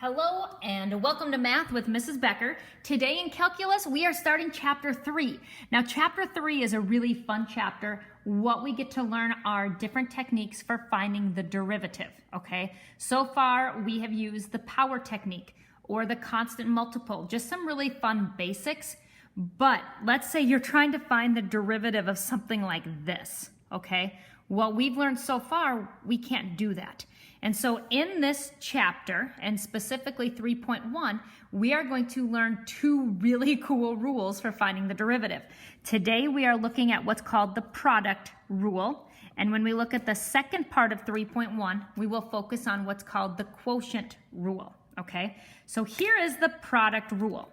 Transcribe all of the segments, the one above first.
Hello and welcome to Math with Mrs. Becker. Today in calculus, we are starting chapter 3. Now, chapter 3 is a really fun chapter. What we get to learn are different techniques for finding the derivative, okay? So far, we have used the power technique or the constant multiple, just some really fun basics. But let's say you're trying to find the derivative of something like this, okay? What we've learned so far, we can't do that. And so in this chapter, and specifically 3.1, we are going to learn two really cool rules for finding the derivative. Today we are looking at what's called the product rule. And when we look at the second part of 3.1, we will focus on what's called the quotient rule, okay? So here is the product rule.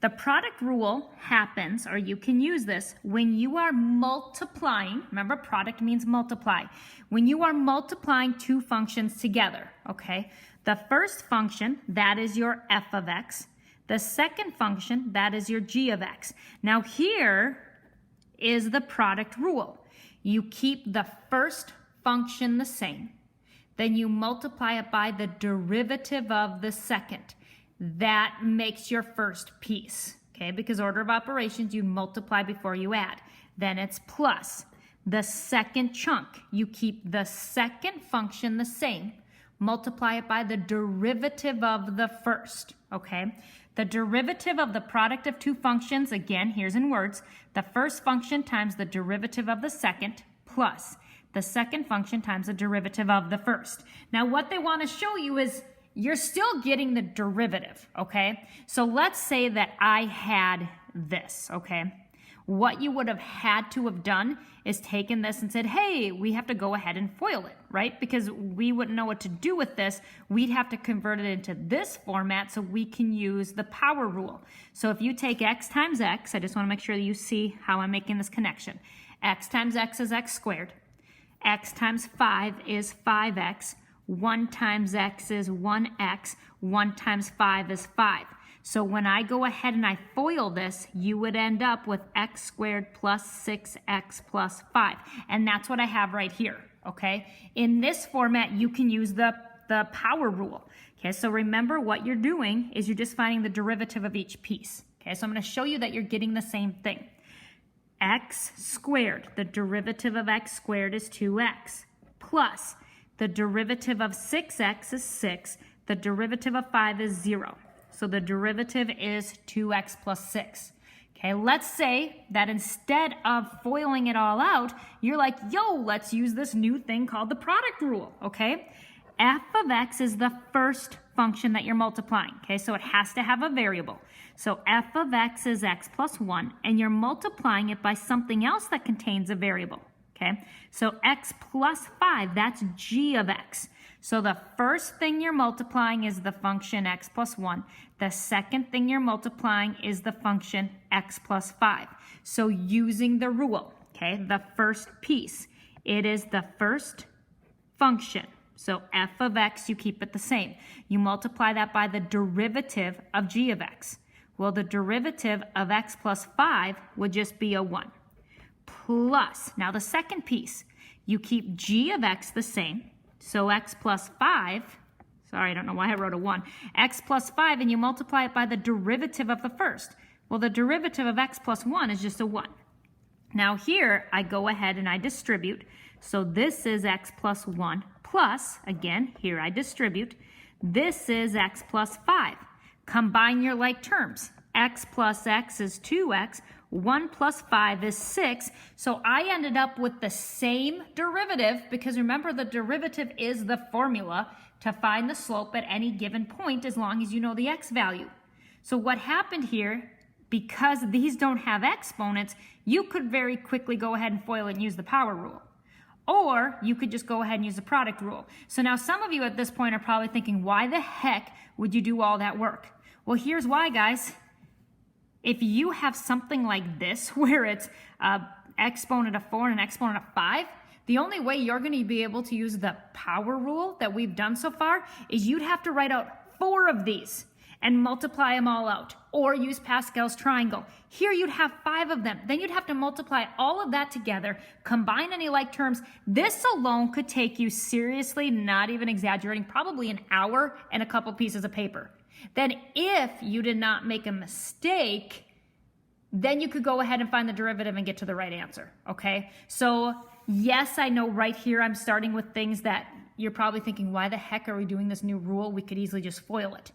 The product rule happens, or you can use this, when you are multiplying. Remember, product means multiply. When you are multiplying two functions together, okay? The first function, that is your f of x. The second function, that is your g of x. Now here is the product rule. You keep the first function the same, then you multiply it by the derivative of the second. That makes your first piece, okay? Because order of operations, you multiply before you add. Then it's plus. The second chunk, you keep the second function the same, multiply it by the derivative of the first, okay? The derivative of the product of two functions, again, here's in words, the first function times the derivative of the second plus the second function times the derivative of the first. Now, what they want to show you is you're still getting the derivative, okay? So let's say that I had this, okay? What you would have had to have done is taken this and said, hey, we have to go ahead and FOIL it, right? Because we wouldn't know what to do with this. We'd have to convert it into this format so we can use the power rule. So if you take x times x, I just want to make sure that you see how I'm making this connection. X times x is x squared. X times 5 is 5x. 1 times x is 1x, 1 times 5 is 5. So when I go ahead and I FOIL this, you would end up with x squared plus 6x plus 5. And that's what I have right here, okay? In this format, you can use the power rule. Okay, so remember what you're doing is you're just finding the derivative of each piece. Okay, so I'm going to show you that you're getting the same thing. X squared, the derivative of x squared is 2x, plus the derivative of 6x is 6. The derivative of 5 is 0. So the derivative is 2x plus 6. Okay, let's say that instead of FOILing it all out, you're like, yo, let's use this new thing called the product rule, okay? F of x is the first function that you're multiplying, okay? So it has to have a variable. So f of x is x plus 1, and you're multiplying it by something else that contains a variable. Okay, so x plus 5, that's g of x. So the first thing you're multiplying is the function x plus 1. The second thing you're multiplying is the function x plus 5. So using the rule, okay, the first piece, it is the first function. So f of x, you keep it the same. You multiply that by the derivative of g of x. Well, the derivative of x plus 5 would just be a 1. Plus, now the second piece, you keep g of x the same, so x plus 5, sorry, I don't know why I wrote a 1, x plus 5, and you multiply it by the derivative of the first. Well, the derivative of x plus 1 is just a 1. Now here, I go ahead and I distribute, so this is x plus 1, plus, again, here I distribute, this is x plus 5. Combine your like terms. X plus x is 2x, 1 plus 5 is 6, so I ended up with the same derivative, because remember the derivative is the formula to find the slope at any given point as long as you know the x value. So what happened here, because these don't have exponents, you could very quickly go ahead and FOIL it and use the power rule. Or you could just go ahead and use the product rule. So now some of you at this point are probably thinking, why the heck would you do all that work? Well, here's why, guys. If you have something like this, where it's exponent of 4 and an exponent of 5, the only way you're going to be able to use the power rule that we've done so far is you'd have to write out 4 of these. and multiply them all out, or use Pascal's triangle. Here you'd have 5 of them. Then you'd have to multiply all of that together, combine any like terms. This alone could take you, seriously, not even exaggerating, probably an hour and a couple pieces of paper. Then if you did not make a mistake, then you could go ahead and find the derivative and get to the right answer, okay? So yes, I know right here I'm starting with things that you're probably thinking, why the heck are we doing this new rule? We could easily just FOIL it.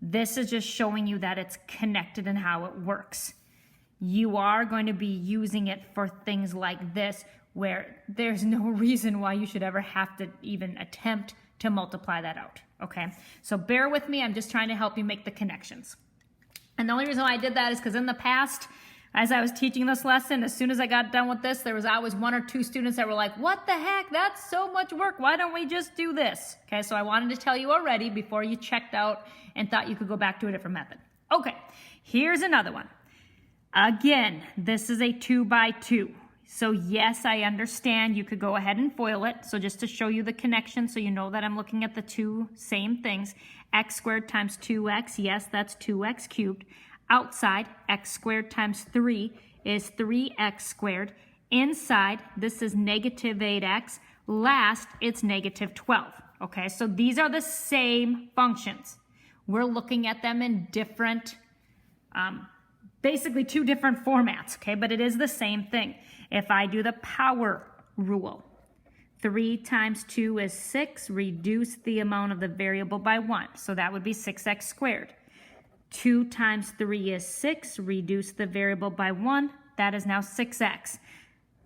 This is just showing you that it's connected and how it works. You are going to be using it for things like this, where there's no reason why you should ever have to even attempt to multiply that out, okay? So bear with me, I'm just trying to help you make the connections. And the only reason why I did that is because in the past, as I was teaching this lesson, as soon as I got done with this, there was always 1 or 2 students that were like, what the heck, that's so much work, why don't we just do this? Okay, so I wanted to tell you already before you checked out and thought you could go back to a different method. Okay, here's another one. Again, this is a 2 by 2. So yes, I understand you could go ahead and FOIL it. So just to show you the connection so you know that I'm looking at the 2 same things. X squared times 2x, yes, that's 2x cubed. Outside, x squared times 3 is 3x squared. Inside, this is negative 8x. Last, it's negative 12. Okay, so these are the same functions. We're looking at them in different, basically 2 different formats, okay, but it is the same thing. If I do the power rule, 3 times 2 is 6, reduce the amount of the variable by 1, so that would be 6x squared. 2 times 3 is 6, reduce the variable by 1, that is now 6x.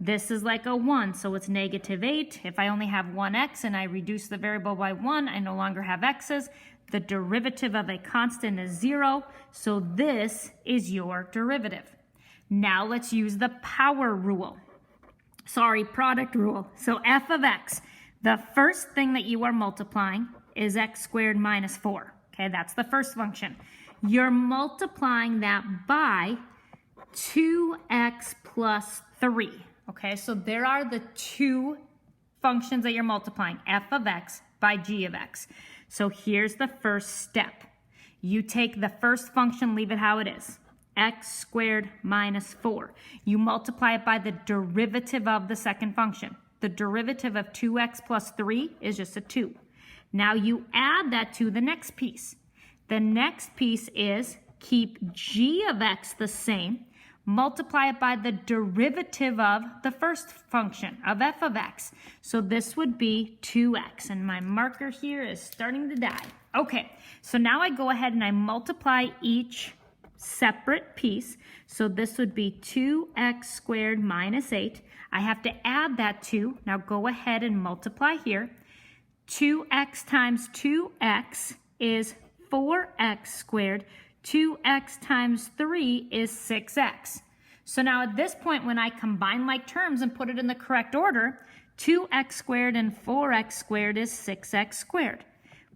This is like a 1, so it's negative 8. If I only have 1x and I reduce the variable by 1, I no longer have x's. The derivative of a constant is 0, so this is your derivative. Now let's use the power rule. Sorry, product rule. So f of x, the first thing that you are multiplying is x squared minus 4. Okay, that's the first function. You're multiplying that by 2x plus 3. Okay, so there are the 2 functions that you're multiplying, f of x by g of x. So here's the first step. You take the first function, leave it how it is, x squared minus 4. You multiply it by the derivative of the second function. The derivative of 2x plus 3 is just a 2. Now you add that to the next piece. The next piece is keep g of x the same, multiply it by the derivative of the first function of f of x. So this would be 2x, and my marker here is starting to die. Okay, so now I go ahead and I multiply each separate piece. So this would be 2x squared minus 8. I have to add that 2. Now go ahead and multiply here. 2x times 2x is 4x squared. 2x times 3 is 6x. So now at this point, when I combine like terms and put it in the correct order, 2x squared and 4x squared is 6x squared,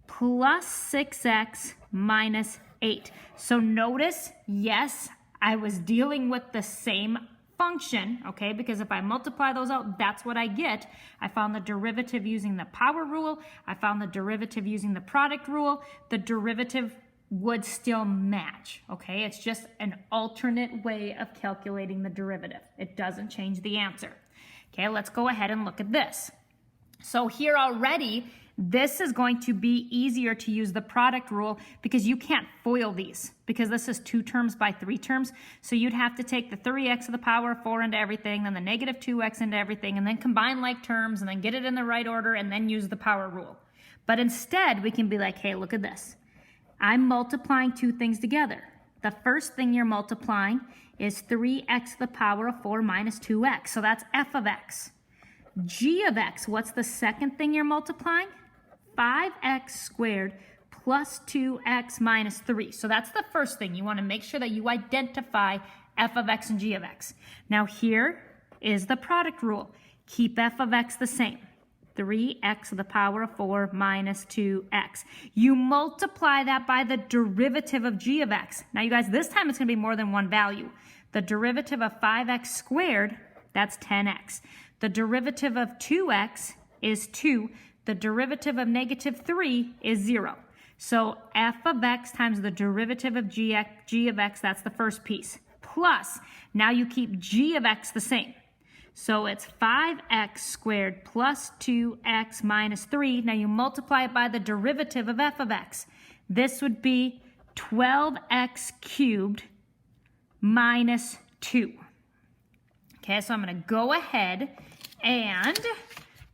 plus 6x minus 8. So notice, yes, I was dealing with the same function, okay, because if I multiply those out, that's what I get. I found the derivative using the power rule. I found the derivative using the product rule. The derivative would still match, okay? It's just an alternate way of calculating the derivative. It doesn't change the answer. Okay, let's go ahead and look at this. So here already, this is going to be easier to use the product rule because you can't FOIL these because this is 2 terms by 3 terms. So you'd have to take the 3x to the power of 4 into everything, then the negative 2x into everything, and then combine like terms and then get it in the right order and then use the power rule. But instead, we can be like, hey, look at this. I'm multiplying 2 things together. The first thing you're multiplying is 3x to the power of 4 minus 2x. So that's f of x. G of x, what's the second thing you're multiplying? 5x squared plus 2x minus 3. So that's the first thing. You want to make sure that you identify f of x and g of x. Now here is the product rule. Keep f of x the same. 3x to the power of 4 minus 2x. You multiply that by the derivative of g of x. Now you guys, this time it's going to be more than one value. The derivative of 5x squared, that's 10x. The derivative of 2x is 2. The derivative of negative 3 is 0. So f of x times the derivative of g of x, that's the first piece. Plus, now you keep g of x the same. So it's 5x squared plus 2x minus 3. Now you multiply it by the derivative of f of x. This would be 12x cubed minus 2. Okay, so I'm going to go ahead and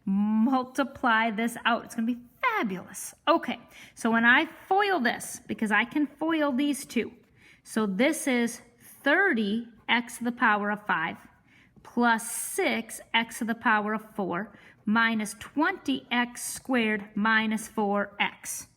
multiply this out. It's going to be fabulous. Okay, so when I FOIL this, because I can FOIL these two, so this is 30x to the power of 5 plus 6x to the power of 4 minus 20x squared minus 4x.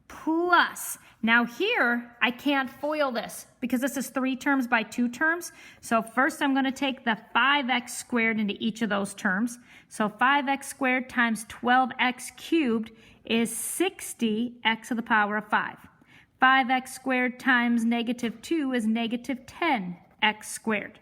Plus, now here, I can't FOIL this because this is 3 terms by 2 terms. So first I'm going to take the 5x squared into each of those terms. So 5x squared times 12x cubed is 60x to the power of 5. 5x squared times negative 2 is negative 10x squared.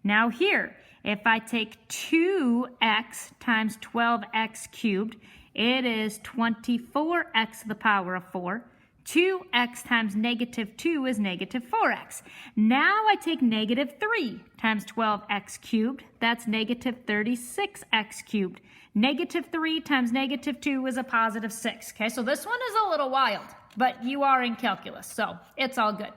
Now here, if I take 2x times 12x cubed, it is 24x to the power of 4. 2x times negative 2 is negative 4x. Now I take negative 3 times 12x cubed. That's negative 36x cubed. Negative 3 times negative 2 is a positive 6. Okay, so this one is a little wild, but you are in calculus, so it's all good.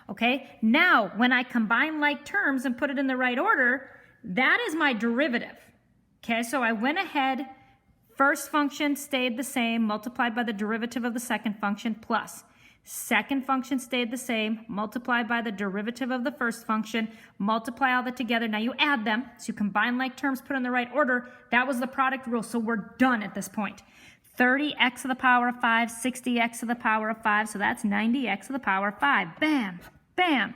Okay, now when I combine like terms and put it in the right order, that is my derivative. Okay, so I went ahead, first function stayed the same, multiplied by the derivative of the second function, plus second function stayed the same, multiplied by the derivative of the first function, multiply all that together. Now you add them, so you combine like terms, put in the right order. That was the product rule, so we're done at this point. 30x to the power of 5, 60x to the power of 5, so that's 90x to the power of 5. Bam, bam.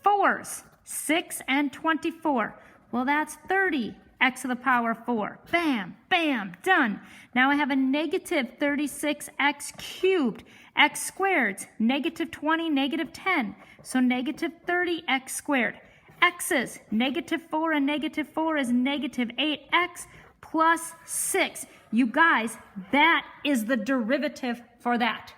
4s, 6 and 24. Well, that's 30x to the power of 4. Bam, bam, done. Now I have a negative 36x cubed. X squared, negative 20, negative 10. So negative 30x squared. X's, negative 4 and negative 4 is negative 8x plus 6. You guys, that is the derivative for that.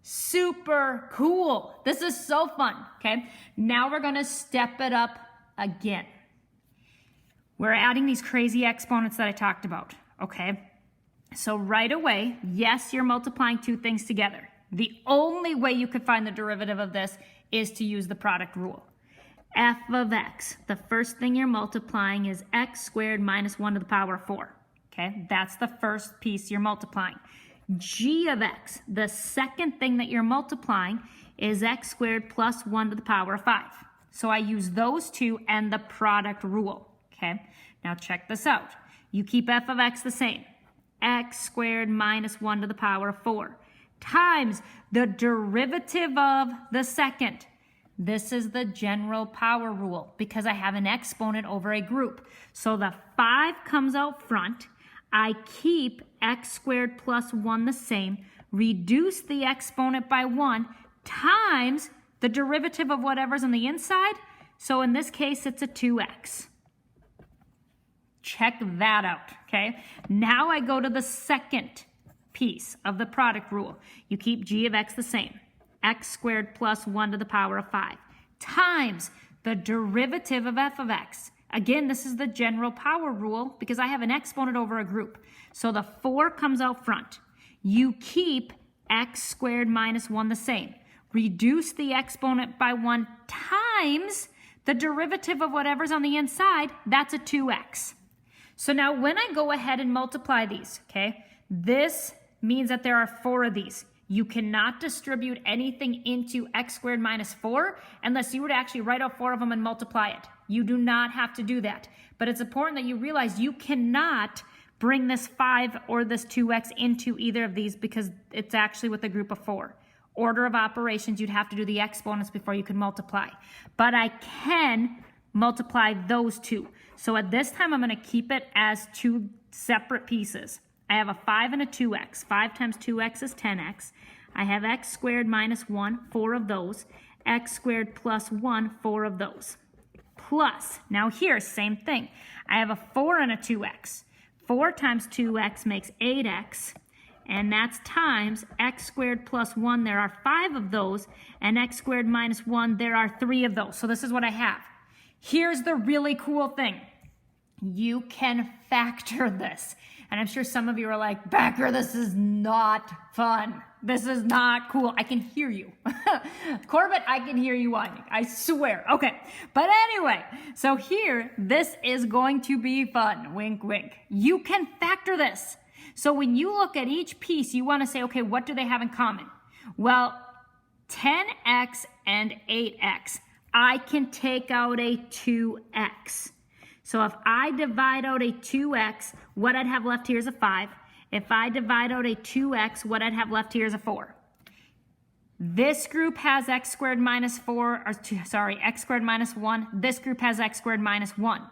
Super cool. This is so fun, okay? Now we're going to step it up again. We're adding these crazy exponents that I talked about, okay? So right away, yes, you're multiplying two things together. The only way you could find the derivative of this is to use the product rule. F of x, the first thing you're multiplying is x squared minus 1 to the power of 4. Okay, that's the first piece you're multiplying. G of x, the second thing that you're multiplying is x squared plus 1 to the power of 5. So I use those two and the product rule. Okay, now check this out. You keep f of x the same. X squared minus 1 to the power of 4 times the derivative of the second. This is the general power rule because I have an exponent over a group. So the 5 comes out front. I keep x squared plus 1 the same, reduce the exponent by 1 times the derivative of whatever's on the inside. So in this case, it's a 2x. Check that out, okay? Now I go to the second piece of the product rule. You keep g of x the same. X squared plus 1 to the power of 5 times the derivative of f of x. Again, this is the general power rule because I have an exponent over a group. So the 4 comes out front. You keep x squared minus 1 the same. Reduce the exponent by 1 times the derivative of whatever's on the inside. That's a 2x. So now when I go ahead and multiply these, okay, this means that there are 4 of these. You cannot distribute anything into x squared minus 4 unless you were to actually write out 4 of them and multiply it. You do not have to do that. But it's important that you realize you cannot bring this 5 or this 2x into either of these because it's actually with a group of 4. Order of operations, you'd have to do the exponents before you can multiply. But I can multiply those two. So at this time, I'm going to keep it as 2 separate pieces. I have a 5 and a 2x. 5 times 2x is 10x. I have x squared minus 1, 4 of those. X squared plus 1, 4 of those. Plus, now here, same thing. I have a 4 and a 2x. 4 times 2x makes 8x. and that's times x squared plus 1. There are 5 of those, and x squared minus 1. There are 3 of those. So this is what I have. Here's the really cool thing. You can factor this. And I'm sure some of you are like, Becker, this is not fun. This is not cool. I can hear you. Corbett, I can hear you whining. I swear. Okay. But anyway, so here, this is going to be fun. Wink, wink. You can factor this. So when you look at each piece, you want to say, okay, what do they have in common? Well, 10x and 8x. I can take out a 2x. So if I divide out a 2x, what I'd have left here is a 5. If I divide out a 2x, what I'd have left here is a 4. This group has x squared minus 4, x squared minus 1. This group has x squared minus 1.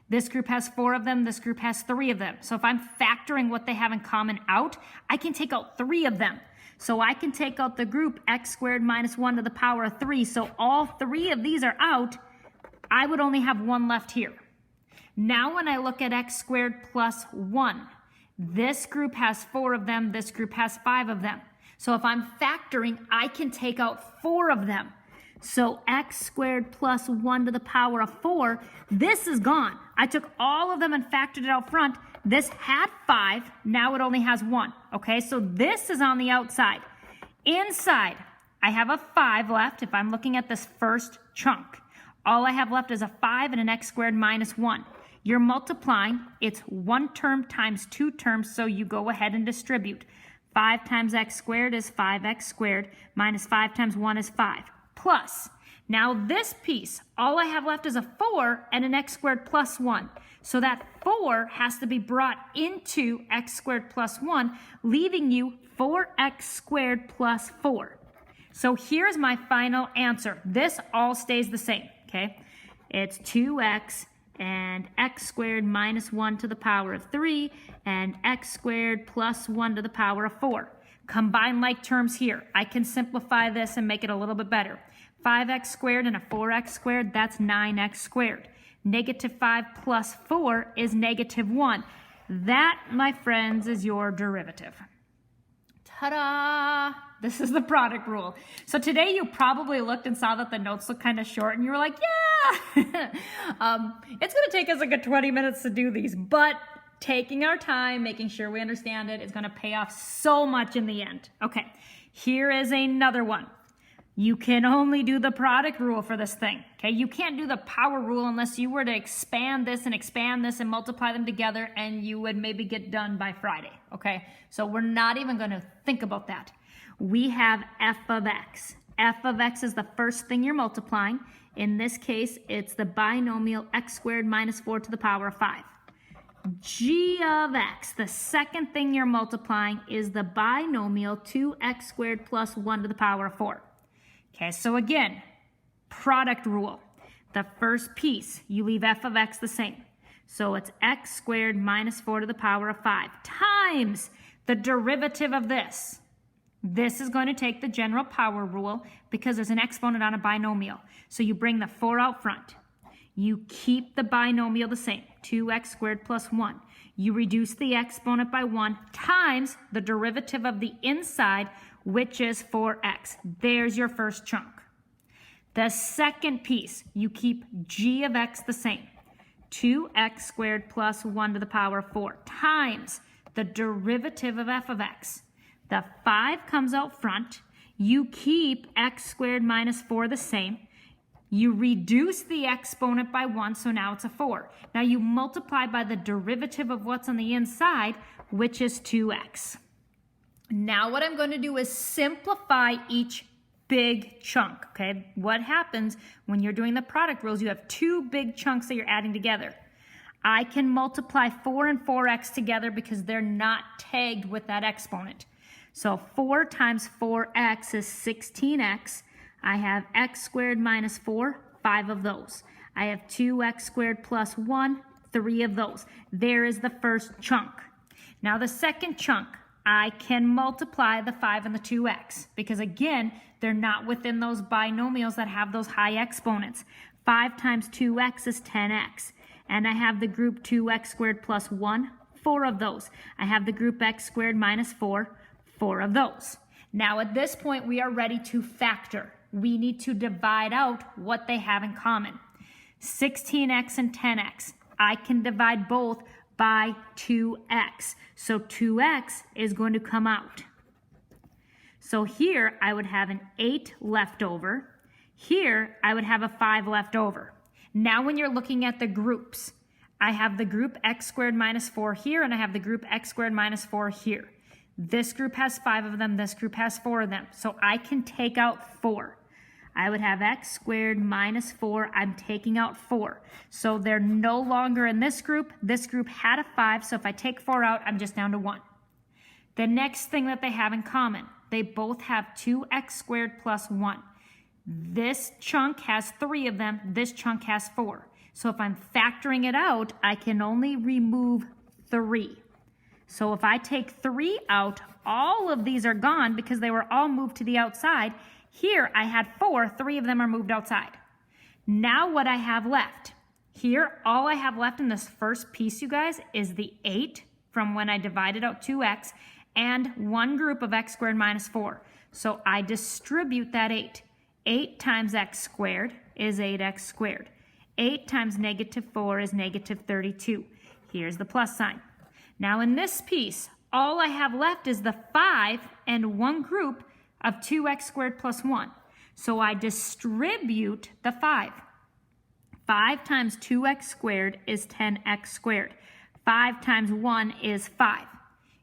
This group has 4 of them. This group has 3 of them. So if I'm factoring what they have in common out, I can take out 3 of them. So I can take out the group x squared minus 1 to the power of 3. So all 3 of these are out. I would only have 1 left here. Now when I look at x squared plus 1, this group has 4 of them, this group has 5 of them. So if I'm factoring, I can take out 4 of them. So x squared plus 1 to the power of 4, this is gone. I took all of them and factored it out front. This had 5, now it only has 1. Okay, so this is on the outside. Inside, I have a 5 left if I'm looking at this first chunk. All I have left is a 5 and an x squared minus 1. You're multiplying. It's 1 term times 2 terms, so you go ahead and distribute. 5 times x squared is 5x squared, minus 5 times 1 is 5. Plus, now this piece, all I have left is a 4 and an x squared plus 1. So that 4 has to be brought into x squared plus 1, leaving you 4x squared plus 4. So here's my final answer. This all stays the same, okay? It's 2x and x squared minus 1 to the power of 3, and x squared plus 1 to the power of 4. Combine like terms here. I can simplify this and make it a little bit better. 5x squared and a 4x squared, that's 9x squared. Negative 5 plus 4 is negative 1. That, my friends, is your derivative. Ta-da! This is the product rule. So today you probably looked and saw that the notes look kind of short and you were like, yeah! It's going to take us a good 20 minutes to do these, but taking our time, making sure we understand it is going to pay off so much in the end. Okay, here is another one. You can only do the product rule for this thing, okay? You can't do the power rule unless you were to expand this and multiply them together, and you would maybe get done by Friday, okay? So we're not even going to think about that. We have f of x. F of x is the first thing you're multiplying. In this case, it's the binomial x squared minus 4 to the power of 5. G of x, the second thing you're multiplying, is the binomial 2x squared plus 1 to the power of 4. Okay, so again, product rule. The first piece, you leave f of x the same. So it's x squared minus 4 to the power of 5 times the derivative of this. This is going to take the general power rule because there's an exponent on a binomial. So you bring the 4 out front. You keep the binomial the same, 2x squared plus 1. You reduce the exponent by 1 times the derivative of the inside, which is 4x. There's your first chunk. The second piece, you keep g of x the same, 2x squared plus 1 to the power of 4 times the derivative of f of x. The 5 comes out front. You keep x squared minus 4 the same. You reduce the exponent by 1, so now it's a 4. Now you multiply by the derivative of what's on the inside, which is 2x. Now what I'm going to do is simplify each big chunk, okay? What happens when you're doing the product rules, you have 2 big chunks that you're adding together. I can multiply 4 and 4x together because they're not tagged with that exponent. So 4 times 4x is 16x. I have x squared minus 4, 5 of those. I have 2x squared plus 1, 3 of those. There is the first chunk. Now the second chunk, I can multiply the 5 and the 2x because again, they're not within those binomials that have those high exponents. 5 times 2x is 10x. And I have the group 2x squared plus 1, 4 of those. I have the group x squared minus 4, 4 of those. Now at this point, we are ready to factor. We need to divide out what they have in common. 16x and 10x. I can divide both by 2x. So 2x is going to come out. So here I would have an 8 left over. Here I would have a 5 left over. Now when you're looking at the groups, I have the group x squared minus 4 here, and I have the group x squared minus 4 here. This group has 5 of them, this group has 4 of them. So I can take out 4. I would have x squared minus 4. I'm taking out 4. So they're no longer in this group. This group had a 5, so if I take 4 out, I'm just down to 1. The next thing that they have in common, they both have 2x squared plus 1. This chunk has 3 of them. This chunk has 4. So if I'm factoring it out, I can only remove 3. So if I take 3 out, all of these are gone because they were all moved to the outside. Here I had 4, 3 of them are moved outside. Now what I have left, here all I have left in this first piece, you guys, is the 8 from when I divided out 2x and one group of x squared minus 4. So I distribute that 8. 8 times x squared is 8x squared. 8 times negative 4 is negative 32. Here's the plus sign. Now in this piece, all I have left is the 5 and one group of 2x squared plus 1. So I distribute the 5. 5 times 2x squared is 10x squared. 5 times 1 is 5.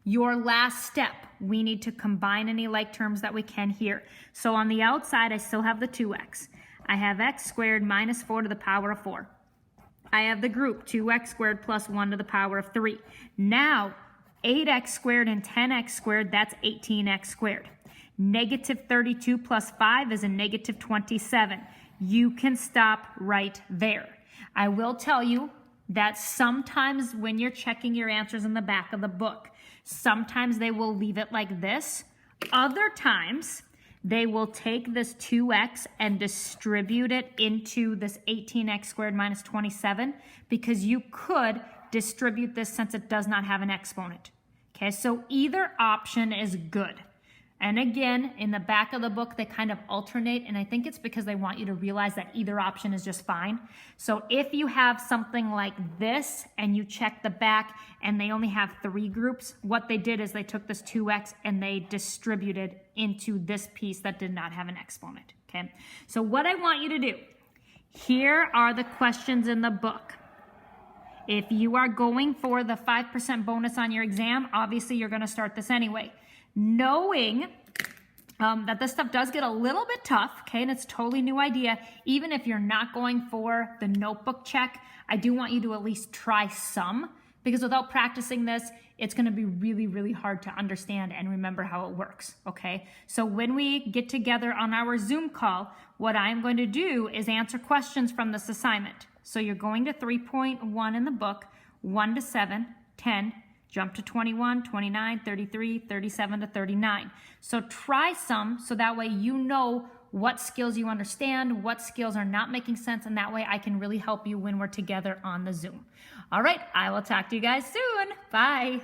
Your last step, we need to combine any like terms that we can here. So on the outside, I still have the 2x. I have x squared minus 4 to the power of 4. I have the group 2x squared plus 1 to the power of 3. Now, 8x squared and 10x squared, that's 18x squared. Negative 32 plus 5 is a negative 27. You can stop right there. I will tell you that sometimes when you're checking your answers in the back of the book, sometimes they will leave it like this. Other times, they will take this 2x and distribute it into this 18x squared minus 27 because you could distribute this since it does not have an exponent. Okay, so either option is good. And again, in the back of the book, they kind of alternate, and I think it's because they want you to realize that either option is just fine. So if you have something like this and you check the back and they only have 3 groups, what they did is they took this 2x and they distributed into this piece that did not have an exponent, okay? So what I want you to do, here are the questions in the book. If you are going for the 5% bonus on your exam, obviously you're going to start this anyway. Knowing that this stuff does get a little bit tough, okay, and it's a totally new idea, even if you're not going for the notebook check, I do want you to at least try some, because without practicing this, it's going to be really, really hard to understand and remember how it works, okay? So when we get together on our Zoom call, what I'm going to do is answer questions from this assignment. So you're going to 3.1 in the book, 1 to 7, 10, jump to 21, 29, 33, 37 to 39. So try some so that way you know what skills you understand, what skills are not making sense, and that way I can really help you when we're together on the Zoom. All right, I will talk to you guys soon. Bye.